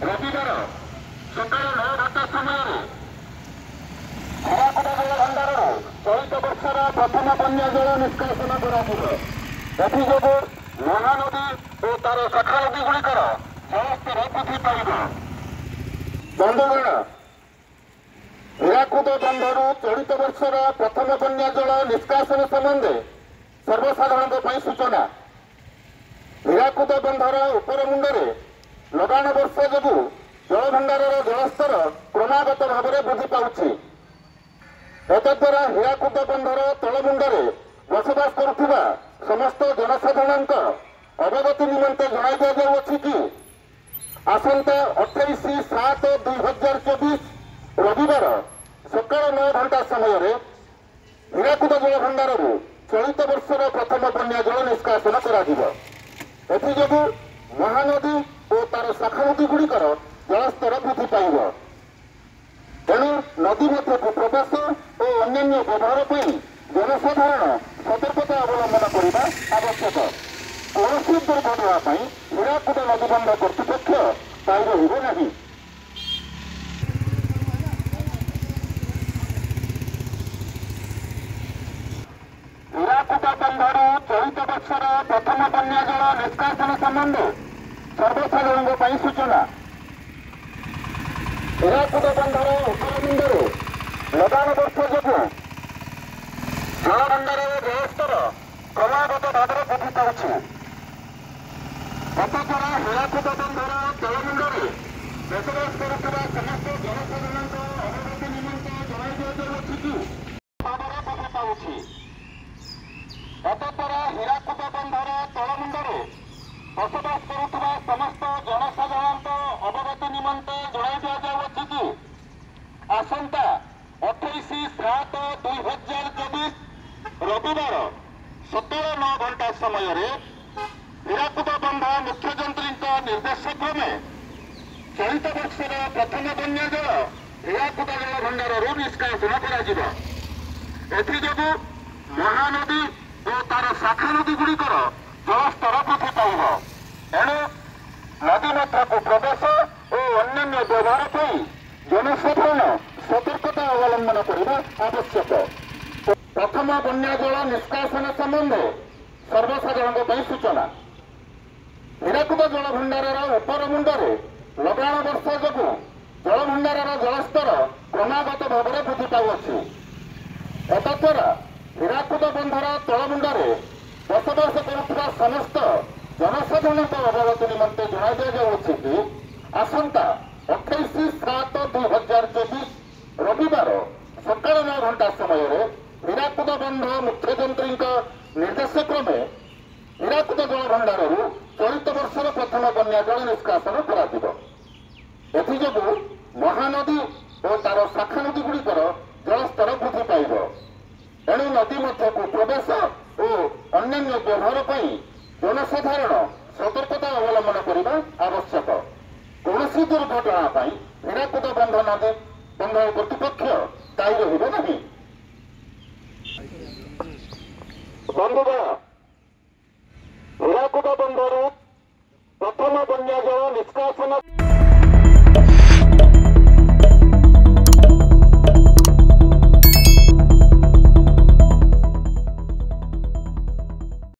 ରବିବାର ସକାଳ 9:10 ସମୟରେ ହୀରାକୁଦ ଜଳ ଭଣ୍ଡାରରୁ ଚଳିତ ବର୍ଷର ପ୍ରଥମ ବନ୍ୟା ଜଳ ନିଷ୍କାସନ କରାଯିବ। ଏଥିଯୋଗୁଁ ମହାନଦୀ ଓ ତାର ଶାଖା ନଦୀଗୁଡ଼ିକର ଜଳସ୍ତର ବୃଦ୍ଧି ପାଇବ। ବନ୍ଧୁଗଣ, ହୀରାକୁଦ ବନ୍ଧରୁ ଚଳିତ ବର୍ଷର ପ୍ରଥମ ବନ୍ୟା ଜଳ ନିଷ୍କାସନ ସମ୍ବନ୍ଧେ ସର୍ବସାଧାରଣଙ୍କ ପାଇଁ ସୂଚନା। ହୀରାକୁଦ ବନ୍ଧର ଉପର ମୁଣ୍ଡରେ ଲଗାଣ ବର୍ଷା ଯୋଗୁଁ ଜଳଭଣ୍ଡାରର ଜଳସ୍ତର କ୍ରମାଗତ ଭାବରେ ବୃଦ୍ଧି ପାଉଛି। ଏତଦ୍ୱାରା ହୀରାକୁଦ ବନ୍ଧର ତଳମୁଣ୍ଡରେ ବସବାସ କରୁଥିବା ସମସ୍ତ ଜନସାଧାରଣଙ୍କ ଅବଗତି ନିମନ୍ତେ ଜଣାଇ ଦିଆଯାଉଅଛି କି ଆସନ୍ତା 28/7/2024 ରବିବାର ସକାଳ 9 ଘଣ୍ଟା ସମୟରେ ହୀରାକୁଦ ଜଳଭଣ୍ଡାରରୁ ଚଳିତ ବର୍ଷର ପ୍ରଥମ ବନ୍ୟା ଜଳ ନିଷ୍କାସନ କରାଯିବ। ଏଥିଯୋଗୁଁ ମହାନଦୀ ଓ ତାର ଶାଖା ନଦୀଗୁଡ଼ିକର ଜଳସ୍ତର ବୃଦ୍ଧି ପାଇବ। ତେଣୁ ନଦୀ ମଧ୍ୟକୁ ପ୍ରବେଶ ଓ ଅନ୍ୟାନ୍ୟ ବ୍ୟବହାର ପାଇଁ ଜନସାଧାରଣ ସତର୍କତା ଅବଲମ୍ବନ କରିବା ଆବଶ୍ୟକ। କୌଣସି ଦୁର୍ଘଟଣା ପାଇଁ ହୀରାକୁଦ ନଦୀବନ୍ଧ କର୍ତ୍ତୃପକ୍ଷ ଦାୟୀ ରହିବ ନାହିଁ। ହୀରାକୁଦ ବନ୍ଧରୁ ଚଳିତ ବର୍ଷର ପ୍ରଥମ ବନ୍ୟା ଜଳ ନିଷ୍କାସନ ସମ୍ବନ୍ଧେ ସର୍ବସାଧାରଣଙ୍କ ପାଇଁ ସୂଚନା। ହୀରାକୁଦ ବନ୍ଧର ଉପରମୁଣ୍ଡରେ ଲଗାଣ ବର୍ଷା ଯୋଗୁଁ ଜଳଭଣ୍ଡାରର ଜଳସ୍ତର କ୍ରମାଗତ ଭାବରେ ବୃଦ୍ଧି ପାଉଛି। ଏତଦ୍ୱାରା ହୀରାକୁଦ ବନ୍ଧର ତଳମୁଣ୍ଡରେ ବସବାସ କରୁଥିବା ସମସ୍ତ ଜନସାଧାରଣଙ୍କ ଅବଗତି ନିମନ୍ତେ ଜଣାଇ ଦିଆଯାଉଅଛି କି ଭାବରେ ବୃଦ୍ଧି ପାଉଛି। ଏତଦ୍ୱାରା ହୀରାକୁଦ ବନ୍ଧର ତଳମୁଣ୍ଡରେ ବସବାସ କରୁଥିବା ସମସ୍ତ ଜନସାଧାରଣଙ୍କ ଅବଗତି ନିମନ୍ତେ ଜଣାଇ ଦିଆଯାଉଅଛି କି ଆସନ୍ତା 28/7/2024 ରବିବାର ସକାଳ 9 ଘଣ୍ଟା ସମୟରେ ହୀରାକୁଦ ବନ୍ଧ ମୁଖ୍ୟଯନ୍ତ୍ରୀଙ୍କ ନିର୍ଦ୍ଦେଶ କ୍ରମେ ଚଳିତ ବର୍ଷର ପ୍ରଥମ ବନ୍ୟା ଜଳ ହୀରାକୁଦ ଜଳ ଭଣ୍ଡାରରୁ ନିଷ୍କାସନ କରାଯିବ। ଏଥିଯୋଗୁଁ ମହାନଦୀ ଓ ତାର ଶାଖା ନଦୀଗୁଡ଼ିକର ଜଳସ୍ତର ବୃଦ୍ଧି ପାଇବ। ଏଣୁ ନଦୀ ମଧ୍ୟକୁ ପ୍ରବେଶ ଓ ଅନ୍ୟାନ୍ୟ ବ୍ୟବହାର ପାଇଁ ଜନସାଧାରଣ ସତର୍କତା ଅବଲମ୍ବନ କରିବା ଆବଶ୍ୟକ। ପ୍ରଥମ ବନ୍ୟା ଜଳ ନିଷ୍କାସନ ସମ୍ବନ୍ଧେ ସର୍ବସାଧାରଣଙ୍କ ପାଇଁ ସୂଚନା। ହୀରାକୁଦ ଜଳଭଣ୍ଡାରର ଉପର ମୁଣ୍ଡରେ ଲଗାଣ ବର୍ଷା ଯୋଗୁଁ ଜଳଭଣ୍ଡାରର ଜଳସ୍ତର କ୍ରମାଗତ ଭାବରେ ବୃଦ୍ଧି ପାଉଅଛି। ଏତଦ୍ୱାରା ହୀରାକୁଦ ବନ୍ଧର ତଳମୁଣ୍ଡରେ ବସବାସ କରୁଥିବା ସମସ୍ତ ଜନସାଧାରଣଙ୍କ ଅବଗତି ନିମନ୍ତେ ଜଣାଇ ଦିଆଯାଉଅଛି କି ଆସନ୍ତା 28/7/2024 ରବିବାର ସକାଳ 9 ଘଣ୍ଟା ସମୟରେ ହୀରାକୁଦ ବନ୍ଧ ମୁଖ୍ୟଯନ୍ତ୍ରୀଙ୍କ ନିର୍ଦ୍ଦେଶ କ୍ରମେ ହୀରାକୁଦ ଜଳଭଣ୍ଡାରରୁ ଚଳିତ ବର୍ଷର ପ୍ରଥମ ବନ୍ୟା ଜଳ ନିଷ୍କାସନ କରାଯିବ। ଏଥିଯୋଗୁଁ ମହାନଦୀ ଓ ତାର ଶାଖା ନଦୀଗୁଡ଼ିକର ଜଳସ୍ତର ବୃଦ୍ଧି ପାଇବ। ଏଣୁ ନଦୀ ମଧ୍ୟକୁ ପ୍ରବେଶ ଓ ଅନ୍ୟାନ୍ୟ ବ୍ୟବହାର ପାଇଁ ଜନସାଧାରଣ ସତର୍କତା ଅବଲମ୍ବନ କରିବା ଆବଶ୍ୟକ। କୌଣସି ଦୁର୍ଘଟଣା ପାଇଁ ହୀରାକୁଦ ବନ୍ଧ ନଦୀ ବନ୍ଧ କର୍ତ୍ତୃପକ୍ଷ ଦାୟୀ ରହିବ ନାହିଁ। ବନ୍ଧୁଗଣ, ହୀରାକୁଦ ବନ୍ଧରୁ ପ୍ରଥମ ବନ୍ୟା ଜଳ ନିଷ୍କାସନ